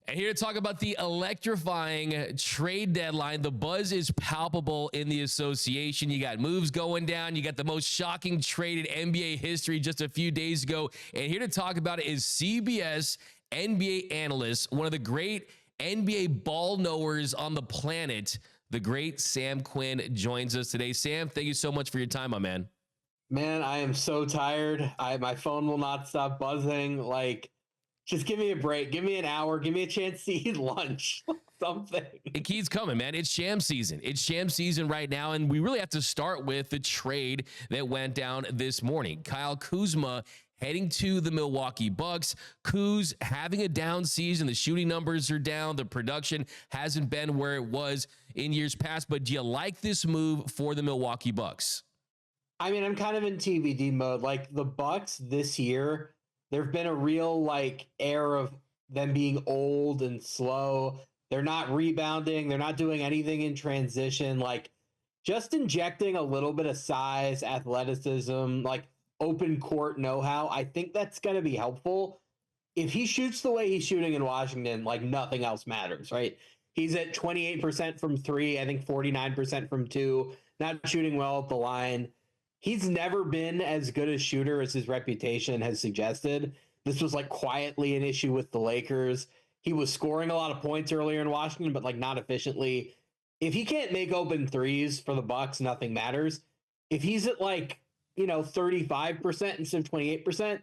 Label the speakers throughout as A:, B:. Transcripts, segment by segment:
A: And here to talk about the electrifying trade deadline. The buzz is palpable in the association. You got moves going down. You got the most shocking trade in NBA history just a few days ago. And here to talk about it is CBS NBA analyst, one of the great NBA ball knowers on the planet, the great Sam Quinn joins us today. Sam, thank you so much for your time, my man.
B: Man, I am so tired. My phone will not stop buzzing. Just give me a break. Give me an hour. Give me a chance to eat lunch. Something.
A: It keeps coming, man. It's sham season. It's sham season right now, and we really have to start with the trade that went down this morning. Kyle Kuzma heading to the Milwaukee Bucks. Kuz having a down season. The shooting numbers are down. The production hasn't been where it was in years past. But do you like this move for the Milwaukee Bucks?
B: I mean, I'm kind of in TBD mode. Like the Bucks this year, there've been a real air of them being old and slow. They're not rebounding. They're not doing anything in transition. Just injecting a little bit of size, athleticism, open court know-how. I think that's going to be helpful. If he shoots the way he's shooting in Washington, nothing else matters, right? He's at 28% from three, I think 49% from two, not shooting well at the line. He's never been as good a shooter as his reputation has suggested. This was quietly an issue with the Lakers. He was scoring a lot of points earlier in Washington, but not efficiently. If he can't make open threes for the Bucks, nothing matters. If he's at 35% instead of 28%,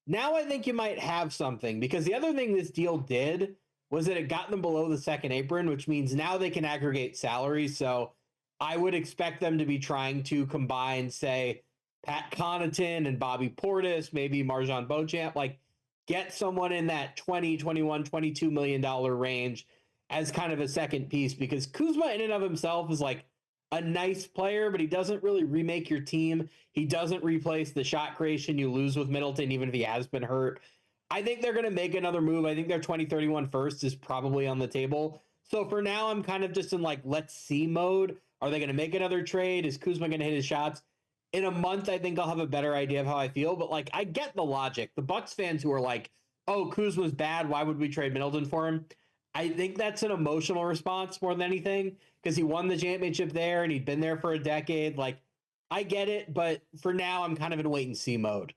B: now I think you might have something, because the other thing this deal did was that it got them below the second apron, which means now they can aggregate salaries. So I would expect them to be trying to combine, say, Pat Connaughton and Bobby Portis, maybe Marjon Beauchamp, get someone in that $20, $21, $22 million range as kind of a second piece, because Kuzma in and of himself is a nice player, but he doesn't really remake your team. He doesn't replace the shot creation you lose with Middleton, even if he has been hurt. I think they're going to make another move. I think their 2031 first is probably on the table. So for now, I'm kind of just in let's see mode. Are they going to make another trade? Is Kuzma going to hit his shots? In a month, I think I'll have a better idea of how I feel. But I get the logic. The Bucks fans who are oh, Kuzma's bad, why would we trade Middleton for him? I think that's an emotional response more than anything, because he won the championship there and he'd been there for a decade. I get it, but for now, I'm kind of in wait and see mode.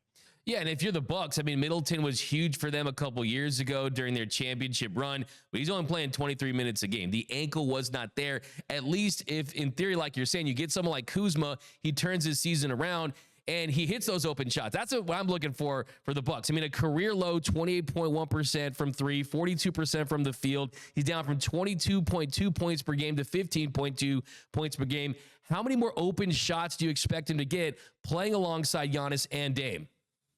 A: Yeah, and if you're the Bucks, I mean, Middleton was huge for them a couple years ago during their championship run, but he's only playing 23 minutes a game. The ankle was not there. At least if, in theory, like you're saying, you get someone like Kuzma, he turns his season around and he hits those open shots. That's what I'm looking for the Bucks. I mean, a career low 28.1% from three, 42% from the field. He's down from 22.2 points per game to 15.2 points per game. How many more open shots do you expect him to get playing alongside Giannis and Dame?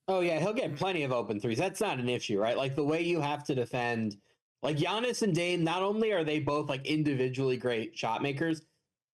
B: Oh, yeah, he'll get plenty of open threes. That's not an issue, right? The way you have to defend, Giannis and Dame, not only are they both individually great shot makers,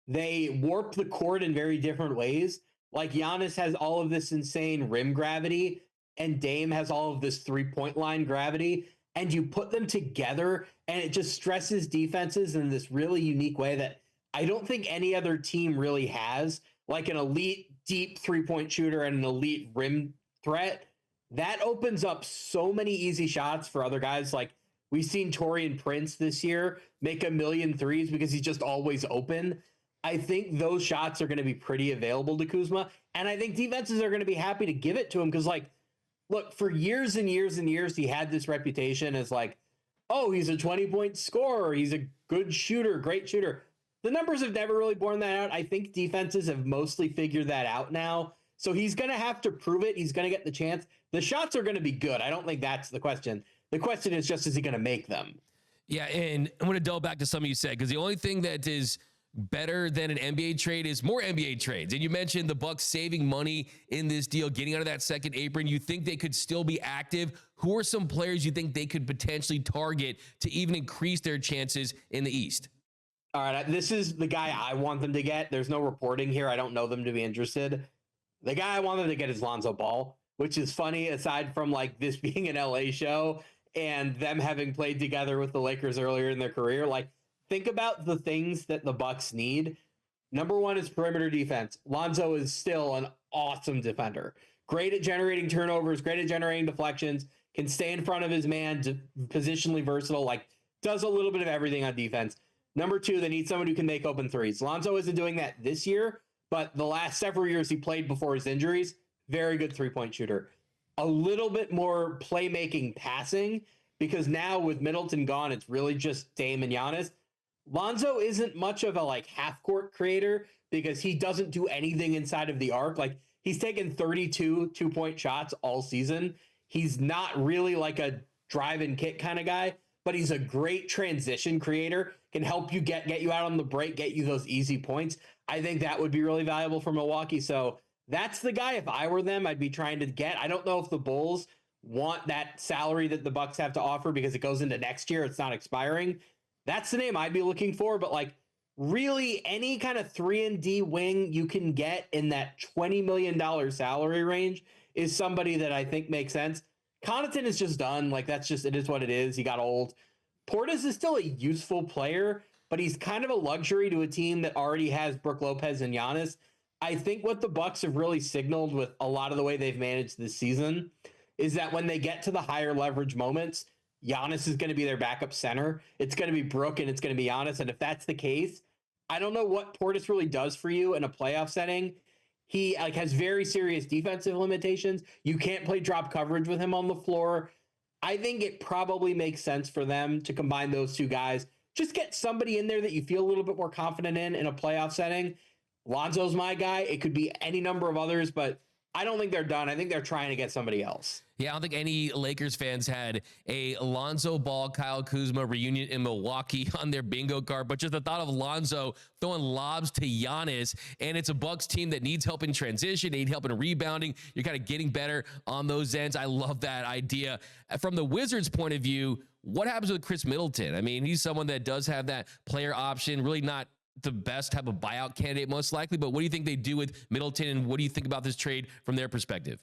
B: they warp the court in very different ways. Giannis has all of this insane rim gravity, and Dame has all of this three-point line gravity, and you put them together, and it just stresses defenses in this really unique way that I don't think any other team really has, an elite deep three-point shooter and an elite rim threat. That opens up so many easy shots for other guys. We've seen Taurean Prince this year make a million threes because he's just always open. I think those shots are going to be pretty available to Kuzma. And I think defenses are going to be happy to give it to him because, look, for years and years and years, he had this reputation as oh, he's a 20-point scorer. He's a good shooter, great shooter. The numbers have never really borne that out. I think defenses have mostly figured that out now. So he's going to have to prove it. He's going to get the chance. The shots are going to be good. I don't think that's the question. The question is just, is he going to make them?
A: Yeah, and I'm going to delve back to something you said, because the only thing that is better than an NBA trade is more NBA trades. And you mentioned the Bucks saving money in this deal, getting out of that second apron. You think they could still be active? Who are some players you think they could potentially target to even increase their chances in the East?
B: All right, this is the guy I want them to get. There's no reporting here. I don't know them to be interested. The guy I want them to get is Lonzo Ball, which is funny aside from this being an LA show and them having played together with the Lakers earlier in their career. Think about the things that the Bucks need. Number one is perimeter defense. Lonzo is still an awesome defender. Great at generating turnovers, great at generating deflections, can stay in front of his man, positionally versatile. does a little bit of everything on defense. Number two, they need someone who can make open threes. Lonzo isn't doing that this year, but the last several years he played before his injuries, very good three-point shooter. A little bit more playmaking passing, because now with Middleton gone, it's really just Dame and Giannis. Lonzo isn't much of a like half-court creator because he doesn't do anything inside of the arc. Like, he's taken 32 two-point shots all season. He's not really like a drive and kick kind of guy, but he's a great transition creator, can help you get you out on the break, get you those easy points. I think that would be really valuable for Milwaukee. So that's the guy, if I were them, I'd be trying to get. I don't know if the Bulls want that salary that the Bucks have to offer because it goes into next year. It's not expiring. That's the name I'd be looking for. But like, really, any kind of 3-and-D wing you can get in that $20 million salary range is somebody that I think makes sense. Connaughton is just done. Like, that's just, it is what it is. He got old. Portis is still a useful player, but he's kind of a luxury to a team that already has Brook Lopez and Giannis. I think what the Bucks have really signaled with a lot of the way they've managed this season is that when they get to the higher leverage moments, Giannis is going to be their backup center. It's going to be Brook and it's going to be Giannis. And if that's the case, I don't know what Portis really does for you in a playoff setting. He like has very serious defensive limitations. You can't play drop coverage with him on the floor. I think it probably makes sense for them to combine those two guys. Just get somebody in there that you feel a little bit more confident in a playoff setting. Lonzo's my guy. It could be any number of others, but I don't think they're done. I think they're trying to get somebody else.
A: Yeah, I don't think any Lakers fans had a Lonzo Ball, Kyle Kuzma reunion in Milwaukee on their bingo card, but just the thought of Lonzo throwing lobs to Giannis, and it's a Bucks team that needs help in transition, need help in rebounding. You're kind of getting better on those ends. I love that idea. From the Wizards' point of view, what happens with Chris Middleton? I mean, he's someone that does have that player option, really not the best type of buyout candidate most likely, but what do you think they do with Middleton, and what do you think about this trade from their perspective?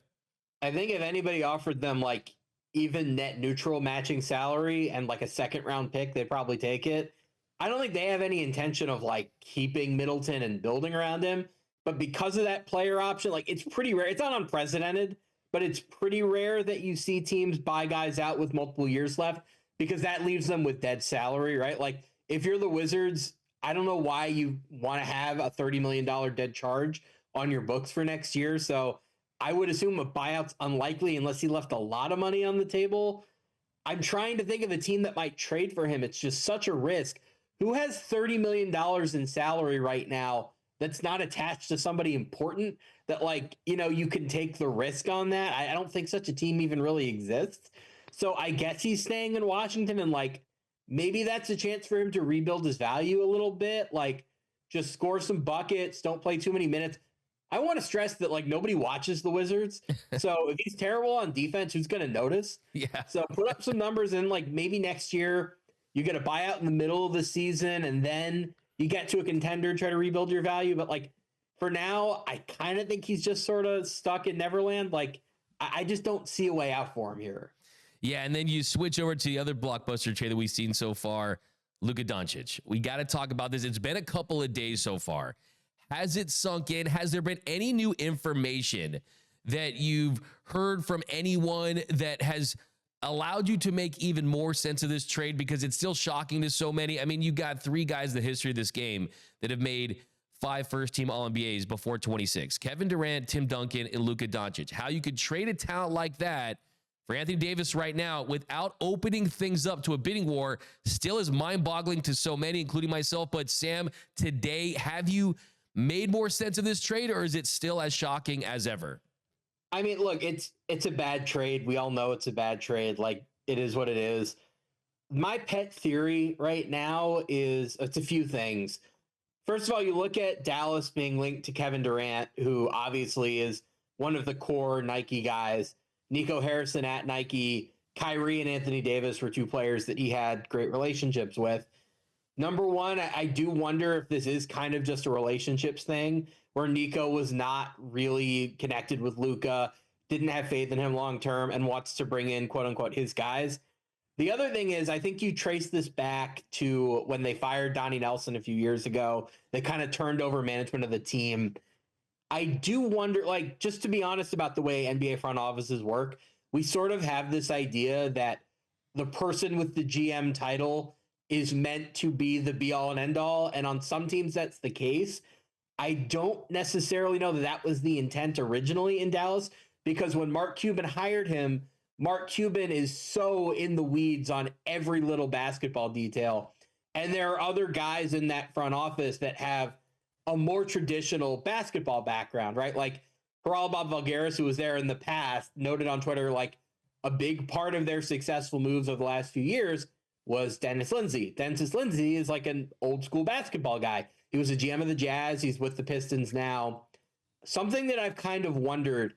B: I think if anybody offered them like even net neutral matching salary and like a second round pick, they'd probably take it. I don't think they have any intention of like keeping Middleton and building around him, but because of that player option, like it's pretty rare. It's not unprecedented, but it's pretty rare that you see teams buy guys out with multiple years left because that leaves them with dead salary, right? Like if you're the Wizards, I don't know why you want to have a $30 million dead charge on your books for next year. So I would assume a buyout's unlikely unless he left a lot of money on the table. I'm trying to think of a team that might trade for him. It's just such a risk. Who has $30 million in salary right now that's not attached to somebody important that, like, you know, you can take the risk on that? I don't think such a team even really exists. So I guess he's staying in Washington, and like maybe that's a chance for him to rebuild his value a little bit. Like just score some buckets, don't play too many minutes. I want to stress that like nobody watches the Wizards. So if he's terrible on defense, who's going to notice?
A: Yeah.
B: So put up some numbers and like maybe next year you get a buyout in the middle of the season and then you get to a contender, try to rebuild your value. But like for now, I kind of think he's just sort of stuck in Neverland. Like I just don't see a way out for him here.
A: Yeah. And then you switch over to the other blockbuster trade that we've seen so far, Luka Doncic. We got to talk about this. It's been a couple of days so far. Has it sunk in? Has there been any new information that you've heard from anyone that has allowed you to make even more sense of this trade? Because it's still shocking to so many. I mean, you got three guys in the history of this game that have made 5 first-team All-NBAs before 26. Kevin Durant, Tim Duncan, and Luka Doncic. How you could trade a talent like that for Anthony Davis right now without opening things up to a bidding war still is mind-boggling to so many, including myself. But Sam, today, have you made more sense of this trade, or is it still as shocking as ever?
B: I mean, look, it's a bad trade. We all know it's a bad trade. Like, it is what it is. My pet theory right now is it's a few things. First of all, you look at Dallas being linked to Kevin Durant, who obviously is one of the core Nike guys. Nico Harrison at Nike, Kyrie and Anthony Davis were two players that he had great relationships with. Number one, I do wonder if this is kind of just a relationships thing where Nico was not really connected with Luka, didn't have faith in him long term, and wants to bring in, quote unquote, his guys. The other thing is, I think you trace this back to when they fired Donnie Nelson a few years ago. They kind of turned over management of the team. I do wonder, like, just to be honest about the way NBA front offices work, we sort of have this idea that the person with the GM title is meant to be the be all and end all. And on some teams, that's the case. I don't necessarily know that that was the intent originally in Dallas, because when Mark Cuban hired him, Mark Cuban is so in the weeds on every little basketball detail. And there are other guys in that front office that have a more traditional basketball background, right? Like Haralabos Voulgaris, who was there in the past, noted on Twitter, like a big part of their successful moves over the last few years was Dennis Lindsey. Dennis Lindsey is like an old school basketball guy. He was a GM of the Jazz. He's with the Pistons now. Something that I've kind of wondered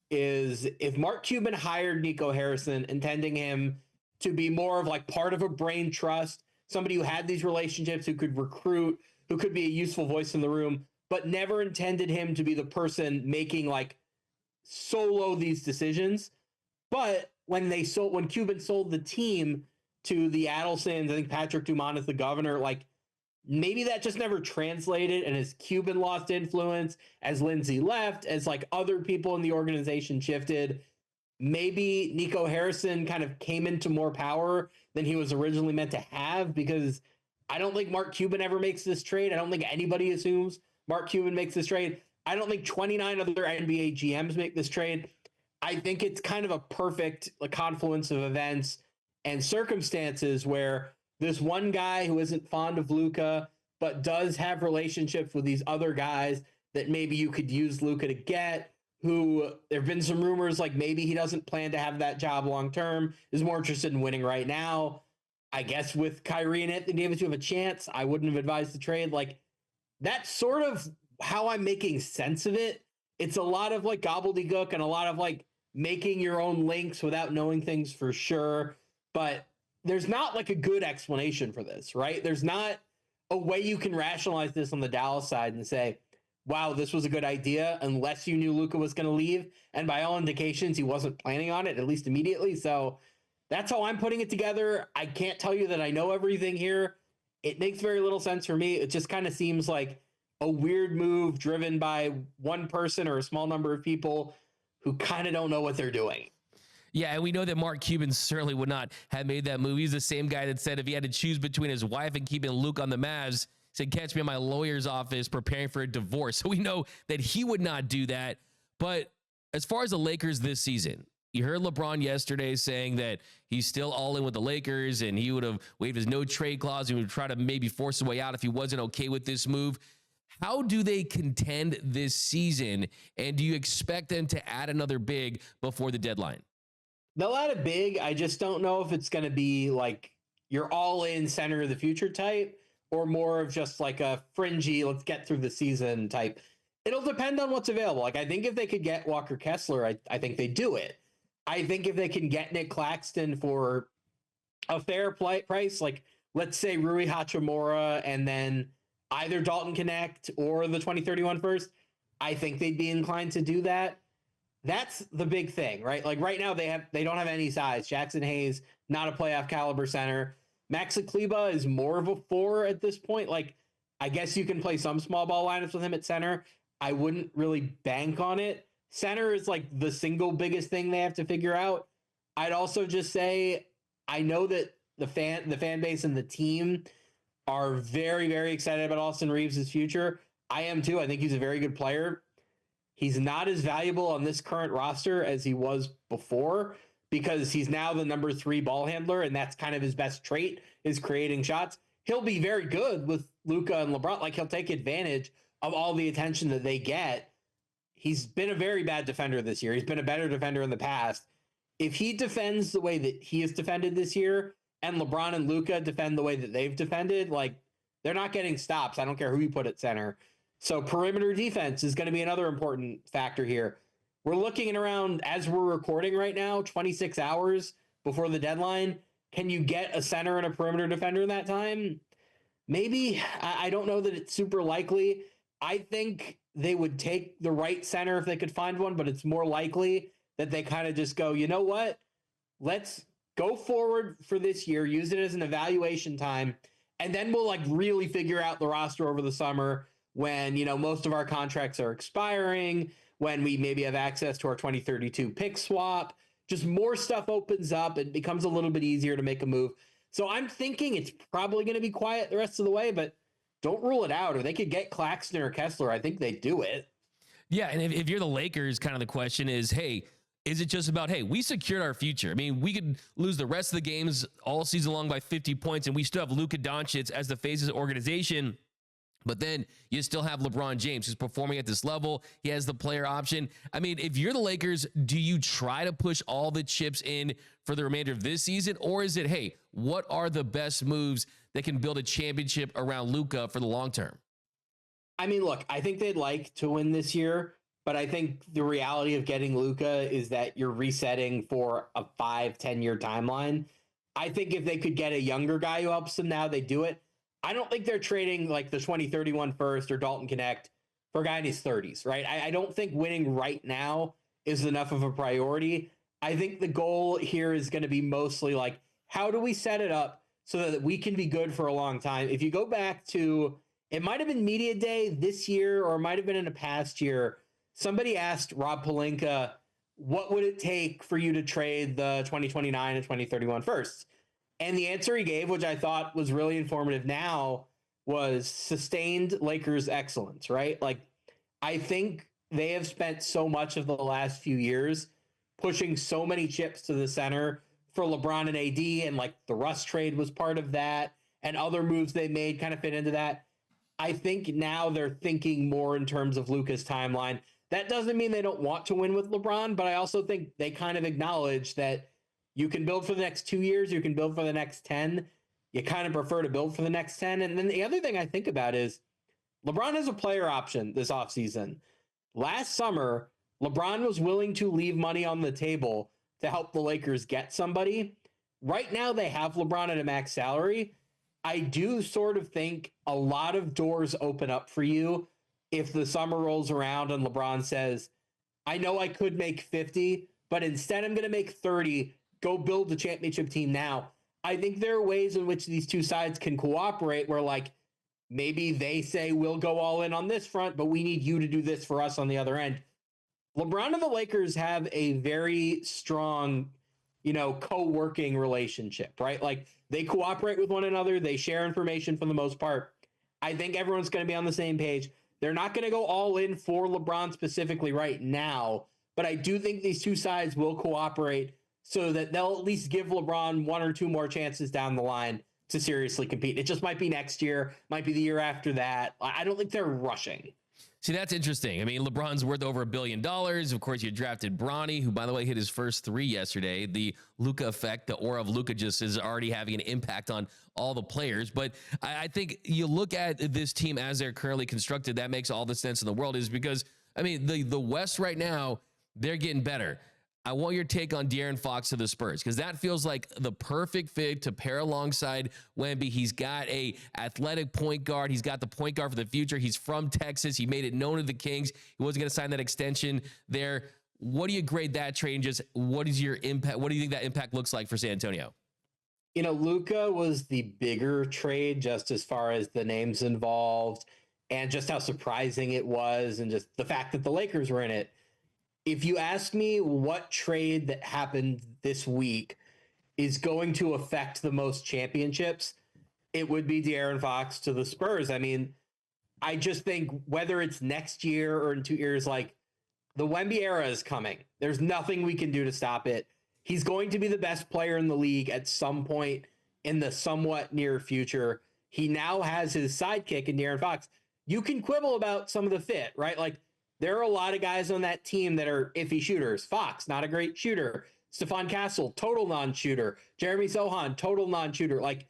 B: is if Mark Cuban hired Nico Harrison, intending him to be more of like part of a brain trust, somebody who had these relationships, who could recruit, who could be a useful voice in the room, but never intended him to be the person making like solo these decisions. But when Cuban sold the team to the Adelsons, I think Patrick Dumont is the governor, like maybe that just never translated. And as Cuban lost influence, as Lindsey left, as like other people in the organization shifted, maybe Nico Harrison kind of came into more power than he was originally meant to have, because I don't think Mark Cuban ever makes this trade. I don't think anybody assumes Mark Cuban makes this trade. I don't think 29 other NBA GMs make this trade. I think it's kind of a perfect confluence of events and circumstances where this one guy who isn't fond of Luka, but does have relationships with these other guys that maybe you could use Luka to get, who there have been some rumors like maybe he doesn't plan to have that job long term, is more interested in winning right now. I guess with Kyrie and Anthony Davis, you have a chance. I wouldn't have advised the trade. Like, that's sort of how I'm making sense of it. It's a lot of like gobbledygook and a lot of like making your own links without knowing things for sure. But there's not like a good explanation for this, right? There's not a way you can rationalize this on the Dallas side and say, wow, this was a good idea, unless you knew Luka was going to leave. And by all indications, he wasn't planning on it, at least immediately. So that's how I'm putting it together. I can't tell you that I know everything here. It makes very little sense for me. It just kind of seems like a weird move driven by one person or a small number of people who kind of don't know what they're doing.
A: Yeah, and we know that Mark Cuban certainly would not have made that move. He's the same guy that said if he had to choose between his wife and keeping Luke on the Mavs, said, catch me in my lawyer's office preparing for a divorce. So we know that he would not do that. But as far as the Lakers this season, you heard LeBron yesterday saying that he's still all in with the Lakers and he would have waived his no trade clause and would try to maybe force his way out if he wasn't okay with this move. How do they contend this season? And do you expect them to add another big before the deadline?
B: They'll add a big. I just don't know if it's going to be like your all in center of the future type, or more of just like a fringy, let's get through the season type. It'll depend on what's available. Like, I think if they could get Walker Kessler, I think they do it. I think if they can get Nick Claxton for a fair price, like let's say Rui Hachimura and then either Dalton Connect or the 2031 first, I think they'd be inclined to do that. That's the big thing, right? Like right now they don't have any size. Jackson Hayes, not a playoff caliber center. Maxi Kleber is more of a 4 at this point. Like, I guess you can play some small ball lineups with him at center. I wouldn't really bank on it. Center is like the single biggest thing they have to figure out. I'd also just say, I know that the fan base and the team are very, very excited about Austin Reeves' future. I am too. I think he's a very good player. He's not as valuable on this current roster as he was before, because he's now the number 3 ball handler, and that's kind of his best trait, is creating shots. He'll be very good with Luka and LeBron. Like, he'll take advantage of all the attention that they get. He's been a very bad defender this year. He's been a better defender in the past. If he defends the way that he has defended this year, and LeBron and Luka defend the way that they've defended, like, they're not getting stops. I don't care who you put at center. So perimeter defense is going to be another important factor here. We're looking at around, as we're recording right now, 26 hours before the deadline. Can you get a center and a perimeter defender in that time? Maybe. I don't know that it's super likely. I think they would take the right center if they could find one, but it's more likely that they kind of just go, you know what? Let's go forward for this year, use it as an evaluation time, and then we'll like really figure out the roster over the summer when, you know, most of our contracts are expiring, when we maybe have access to our 2032 pick swap. Just more stuff opens up. It becomes a little bit easier to make a move. So I'm thinking it's probably going to be quiet the rest of the way, but don't rule it out. If they could get Claxton or Kessler, I think they'd do it.
A: Yeah, and if you're the Lakers, kind of the question is, hey, is it just about, hey, we secured our future? I mean, we could lose the rest of the games all season long by 50 points, and we still have Luka Doncic as the face of the organization. But then you still have LeBron James who's performing at this level. He has the player option. I mean, if you're the Lakers, do you try to push all the chips in for the remainder of this season? Or is it, hey, what are the best moves that can build a championship around Luka for the long term?
B: I mean, look, I think they'd like to win this year, but I think the reality of getting Luka is that you're resetting for a 5-10 year timeline. I think if they could get a younger guy who helps them now, they do it. I don't think they're trading like the 2031 first or Dalton Connect for a guy in his 30s, right? I don't think winning right now is enough of a priority. I think the goal here is going to be mostly like, how do we set it up so that we can be good for a long time? If you go back to, it might have been Media Day this year, or it might have been in a past year, somebody asked Rob Pelinka, what would it take for you to trade the 2029 and 2031 firsts? And the answer he gave, which I thought was really informative now, was sustained Lakers excellence, right? Like, I think they have spent so much of the last few years pushing so many chips to the center for LeBron and AD, and like the Russ trade was part of that, and other moves they made kind of fit into that. I think now they're thinking more in terms of Luka's timeline. That doesn't mean they don't want to win with LeBron, but I also think they kind of acknowledge that you can build for the next 2 years. You can build for the next 10. You kind of prefer to build for the next 10. And then the other thing I think about is LeBron has a player option this offseason. Last summer, LeBron was willing to leave money on the table to help the Lakers get somebody. Right now, they have LeBron at a max salary. I do sort of think a lot of doors open up for you if the summer rolls around and LeBron says, I know I could make 50, but instead I'm going to make 30. Go build the championship team now. I think there are ways in which these two sides can cooperate where, like, maybe they say we'll go all in on this front, but we need you to do this for us on the other end. LeBron and the Lakers have a very strong, co-working relationship, right? Like, they cooperate with one another. They share information for the most part. I think everyone's going to be on the same page. They're not going to go all in for LeBron specifically right now, but I do think these two sides will cooperate so that they'll at least give LeBron one or two more chances down the line to seriously compete. It just might be next year, might be the year after that. I don't think they're rushing.
A: See, that's interesting. I mean, LeBron's worth over $1 billion. Of course, you drafted Bronny, who, by the way, hit his first 3 yesterday. The Luka effect, the aura of Luka just is already having an impact on all the players. But I think you look at this team as they're currently constructed, that makes all the sense in the world, is because, I mean, the West right now, they're getting better. I want your take on De'Aaron Fox to the Spurs, because that feels like the perfect fit to pair alongside Wemby. He's got a athletic point guard. He's got the point guard for the future. He's from Texas. He made it known to the Kings. He wasn't going to sign that extension there. What do you grade that trade? And just what is your impact? What do you think that impact looks like for San Antonio?
B: Luka was the bigger trade just as far as the names involved and just how surprising it was, and just the fact that the Lakers were in it. If you ask me what trade that happened this week is going to affect the most championships, it would be De'Aaron Fox to the Spurs. I mean, I just think whether it's next year or in 2 years, like, the Wemby era is coming. There's nothing we can do to stop it. He's going to be the best player in the league at some point in the somewhat near future. He now has his sidekick in De'Aaron Fox. You can quibble about some of the fit, right? Like, there are a lot of guys on that team that are iffy shooters. Fox, not a great shooter. Stephon Castle, total non-shooter. Jeremy Sohan, total non-shooter. Like,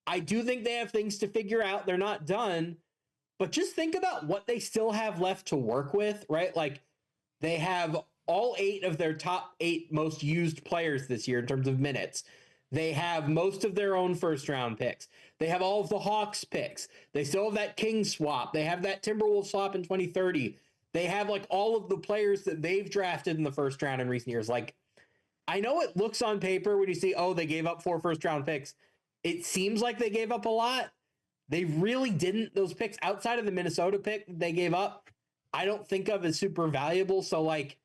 B: I do think they have things to figure out. They're not done. But just think about what they still have left to work with, right? Like, they have all 8 of their top 8 most used players this year in terms of minutes. They have most of their own first-round picks. They have all of the Hawks picks. They still have that Kings swap. They have that Timberwolves swap in 2030. They have, like, all of the players that they've drafted in the first round in recent years. Like, I know it looks on paper when you see, oh, they gave up 4 first-round picks. It seems like they gave up a lot. They really didn't. Those picks outside of the Minnesota pick that they gave up, I don't think of as super valuable. So, like,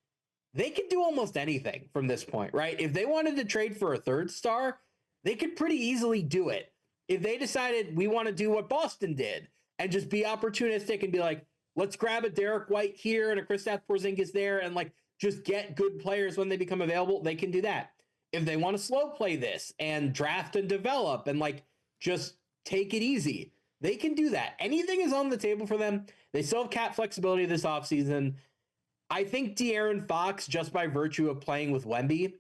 B: they could do almost anything from this point, right? If they wanted to trade for a third star, they could pretty easily do it. If they decided we want to do what Boston did and just be opportunistic and be like, let's grab a Derek White here and a Kristaps Porzingis there and like just get good players when they become available, they can do that. If they want to slow play this and draft and develop and like just take it easy, they can do that. Anything is on the table for them. They still have cap flexibility this offseason. I think De'Aaron Fox, just by virtue of playing with Wemby,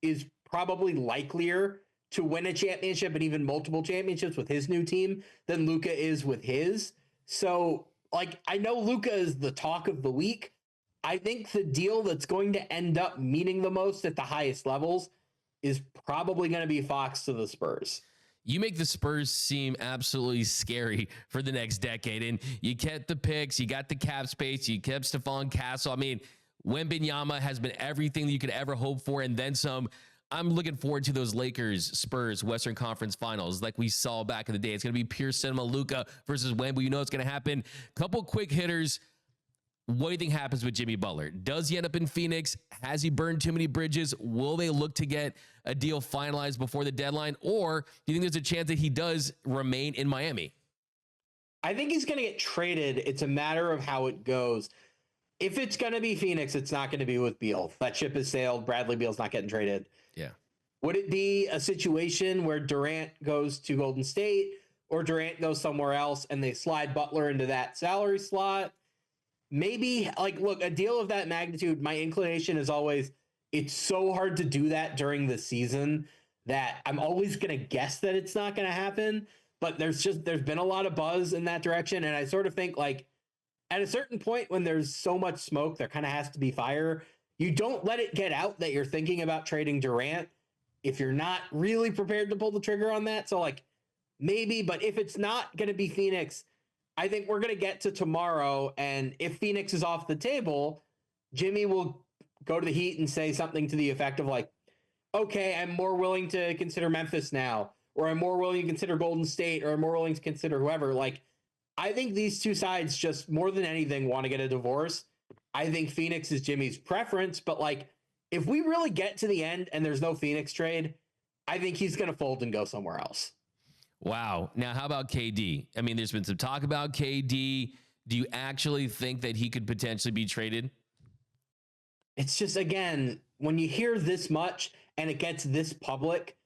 B: is probably likelier to win a championship and even multiple championships with his new team than Luka is with his. So, like, I know Luka is the talk of the week. I think the deal that's going to end up meaning the most at the highest levels is probably going to be Fox to the Spurs.
A: You make the Spurs seem absolutely scary for the next decade. And you kept the picks, you got the cap space, you kept Stephon Castle. I mean, Wembanyama has been everything that you could ever hope for and then some. I'm looking forward to those Lakers Spurs Western Conference Finals like we saw back in the day. It's going to be pure cinema, Luka versus Wemby. You know it's going to happen. Couple quick hitters. What do you think happens with Jimmy Butler? Does he end up in Phoenix? Has he burned too many bridges? Will they look to get a deal finalized before the deadline? Or do you think there's a chance that he does remain in Miami?
B: I think he's going to get traded. It's a matter of how it goes. If it's going to be Phoenix, it's not going to be with Beal. That ship has sailed. Bradley Beal's not getting traded.
A: Yeah.
B: Would it be a situation where Durant goes to Golden State or Durant goes somewhere else and they slide Butler into that salary slot? Maybe, like, look, a deal of that magnitude, my inclination is always, it's so hard to do that during the season that I'm always going to guess that it's not going to happen. But there's been a lot of buzz in that direction. And I sort of think, like, at a certain point when there's so much smoke, there kind of has to be fire. You don't let it get out that you're thinking about trading Durant if you're not really prepared to pull the trigger on that. So, like, maybe, but if it's not going to be Phoenix, I think we're going to get to tomorrow. And if Phoenix is off the table, Jimmy will go to the Heat and say something to the effect of like, okay, I'm more willing to consider Memphis now, or I'm more willing to consider Golden State, or I'm more willing to consider whoever. Like, I think these two sides just more than anything want to get a divorce. I think Phoenix is Jimmy's preference, but like, if we really get to the end and there's no Phoenix trade, I think he's going to fold and go somewhere else.
A: Wow. Now, how about KD? I mean, there's been some talk about KD. Do you actually think that he could potentially be traded?
B: It's just, again, when you hear this much and it gets this public,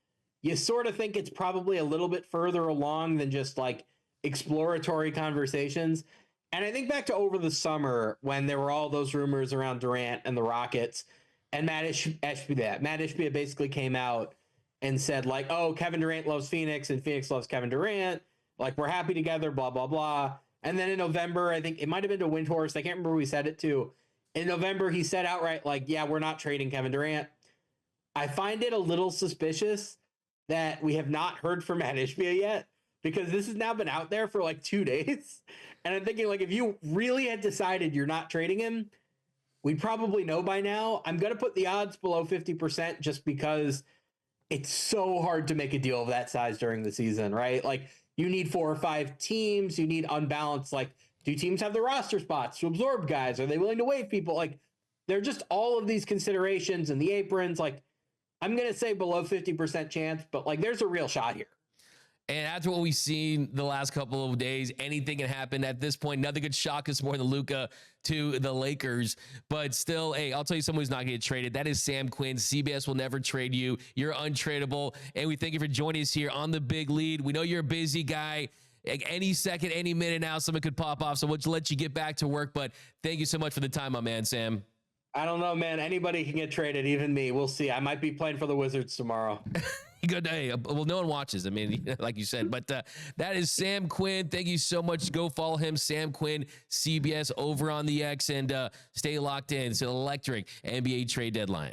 B: you sort of think it's probably a little bit further along than just like exploratory conversations. And I think back to over the summer when there were all those rumors around Durant and the Rockets, and Matt Ishbia basically came out and said like, oh, Kevin Durant loves Phoenix and Phoenix loves Kevin Durant. Like, we're happy together, blah, blah, blah. And then in November, I think it might have been to Windhorst. I can't remember who he said it to. In November, he said outright, like, yeah, we're not trading Kevin Durant. I find it a little suspicious that we have not heard from Matt Ishbia yet, because this has now been out there for like 2 days. And I'm thinking, like, if you really had decided you're not trading him, we'd probably know by now. I'm going to put the odds below 50% just because it's so hard to make a deal of that size during the season, right? Like, you need 4 or 5 teams. You need unbalanced, like, do teams have the roster spots to absorb guys? Are they willing to waive people? Like, they're just all of these considerations and the aprons. Like, I'm going to say below 50% chance, but like, there's a real shot here.
A: And after what we've seen the last couple of days, anything can happen at this point. Nothing could shock us more than Luka to the Lakers. But still, hey, I'll tell you someone who's not going to get traded. That is Sam Quinn. CBS will never trade you. You're untradeable. And we thank you for joining us here on The Big Lead. We know you're a busy guy. Any second, any minute now, someone could pop off. So we'll let you get back to work. But thank you so much for the time, my man, Sam.
B: I don't know, man. Anybody can get traded, even me. We'll see. I might be playing for the Wizards tomorrow.
A: Good day. Well, no one watches. I mean, like you said, but that is Sam Quinn. Thank you so much. Go follow him, Sam Quinn, CBS over on the X, and stay locked in. It's an electric NBA trade deadline.